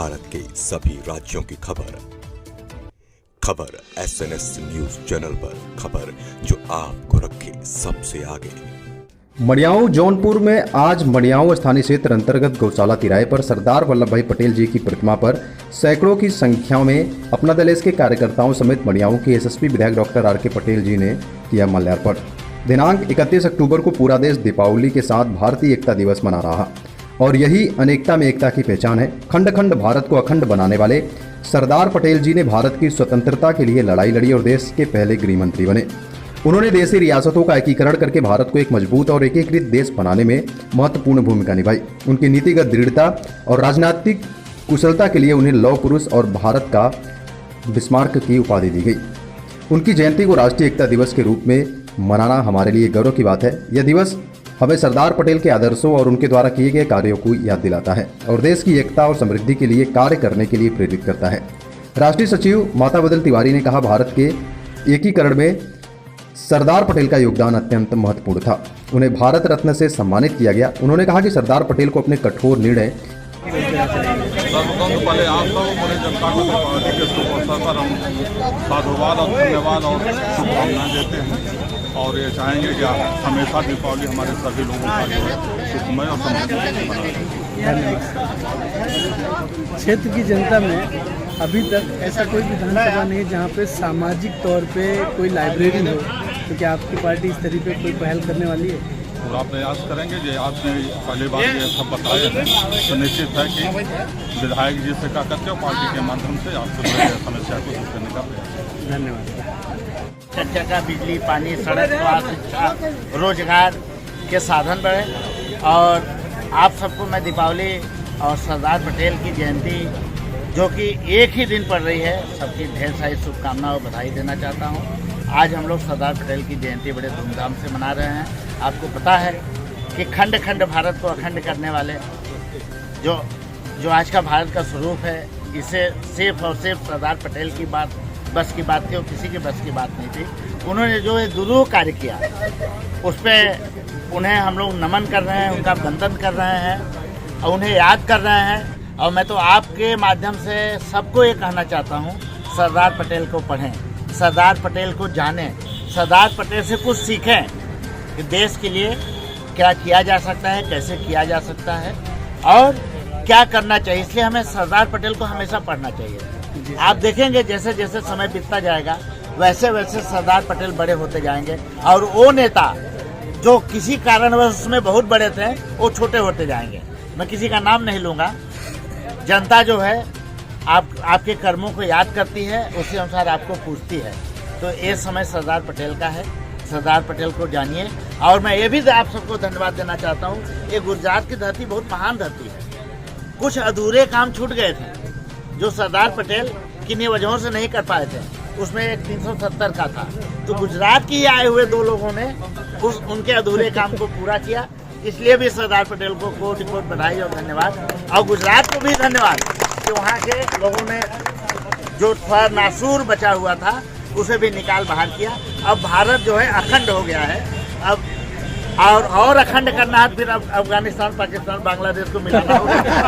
भारत के सभी राज्यों की खबर SNS न्यूज चैनल पर, खबर जो आपको रखे सबसे आगे। मडियाओं जौनपुर में आज मडियाओं स्थानीय क्षेत्र अंतर्गत गौशाला तिराहे पर सरदार वल्लभ भाई पटेल जी की प्रतिमा पर सैकड़ों की संख्या में अपना दल के कार्यकर्ताओं समेत मडियाओं के एसएसपी विधायक डॉक्टर आर के पटेल जी ने किया माल्यार्पण। दिनांक 31 अक्टूबर को पूरा देश दीपावली के साथ भारतीय एकता दिवस मना रहा और यही अनेकता में एकता की पहचान है। खंड खंड भारत को अखंड बनाने वाले सरदार पटेल जी ने भारत की स्वतंत्रता के लिए लड़ाई लड़ी और देश के पहले गृह मंत्री बने। उन्होंने देशी रियासतों का एकीकरण करके भारत को एक मजबूत और एकीकृत देश बनाने में महत्वपूर्ण भूमिका निभाई। उनकी नीतिगत दृढ़ता और राजनीतिक कुशलता के लिए उन्हें लौह पुरुष और भारत का बिस्मार्क की उपाधि दी गई। उनकी जयंती को राष्ट्रीय एकता दिवस के रूप में मनाना हमारे लिए गौरव की बात है। यह दिवस हमें सरदार पटेल के आदर्शों और उनके द्वारा किए गए कार्यों को याद दिलाता है और देश की एकता और समृद्धि के लिए कार्य करने के लिए प्रेरित करता है। राष्ट्रीय सचिव माता बदल तिवारी ने कहा, भारत के एकीकरण में सरदार पटेल का योगदान अत्यंत महत्वपूर्ण था। उन्हें भारत रत्न से सम्मानित किया गया। उन्होंने कहा कि सरदार पटेल को अपने कठोर निर्णय सर्वप्रथम पहले आप सब पूरे जनता को दीपावली के शुभ अवसर पर हम साधुवाद और धन्यवाद और शुभकामनाएं देते हैं और ये चाहेंगे कि हमेशा दीपावली हमारे सभी लोगों का जो है सुखमय और समृद्धि बना। क्षेत्र की जनता में अभी तक ऐसा कोई विधानसभा नहीं है जहाँ पे सामाजिक तौर पे कोई लाइब्रेरी हो, तो क्या आपकी पार्टी इस तरीके कोई पहल करने वाली है? पूरा प्रयास करेंगे। जो आपने पहली बार ये सब बताया है तो निश्चित है कि विधायक जी से क्या करते हो पार्टी के माध्यम से आपको समस्या को दूर करने का प्रयास। धन्यवाद। जगह बिजली, पानी, सड़क, स्वास्थ्य, शिक्षा, रोजगार के साधन बढ़े और आप सबको मैं दीपावली और सरदार पटेल की जयंती जो कि एक ही दिन पड़ रही है, सबकी ढेर सारी शुभकामनाएं और बधाई देना चाहता हूं। आज हम लोग सरदार पटेल की जयंती बड़े धूमधाम से मना रहे हैं। आपको पता है कि खंड खंड भारत को अखंड करने वाले जो आज का भारत का स्वरूप है, इसे सिर्फ और सिर्फ सरदार पटेल की बस की बात थी और किसी की बस की बात नहीं थी। उन्होंने जो है दुरूह कार्य किया, उस पर उन्हें हम लोग नमन कर रहे हैं, उनका वंदन कर रहे हैं और उन्हें याद कर रहे हैं। और मैं तो आपके माध्यम से सबको ये कहना चाहता हूँ, सरदार पटेल को पढ़ें, सरदार पटेल को जानें, सरदार पटेल से कुछ सीखें कि देश के लिए क्या किया जा सकता है, कैसे किया जा सकता है और क्या करना चाहिए। इसलिए हमें सरदार पटेल को हमेशा पढ़ना चाहिए। आप देखेंगे जैसे जैसे समय बीतता जाएगा वैसे वैसे सरदार पटेल बड़े होते जाएंगे और वो नेता जो किसी कारणवश उसमें बहुत बड़े थे वो छोटे होते जाएंगे। मैं किसी का नाम नहीं लूँगा। जनता जो है आपके कर्मों को याद करती है, उसी अनुसार आपको पूछती है। तो ये समय सरदार पटेल का है। सरदार पटेल को जानिए। और मैं ये भी आप सबको धन्यवाद देना चाहता हूँ, ये गुजरात की धरती बहुत महान धरती है। कुछ अधूरे काम छूट गए थे जो सरदार पटेल किन्हीं वजहों से नहीं कर पाए थे। उसमें एक 370 का था, तो गुजरात की आए हुए दो लोगों ने उनके अधूरे काम को पूरा किया। इसलिए भी सरदार पटेल को कोटि कोटि बधाई और धन्यवाद। और गुजरात को भी धन्यवाद कि वहाँ के लोगों ने जो थोड़ा नासूर बचा हुआ था उसे भी निकाल बाहर किया। अब भारत जो है अखंड हो गया है। अब और अखंड करना है, फिर अब अफगानिस्तान, पाकिस्तान, बांग्लादेश को मिलाना होगा।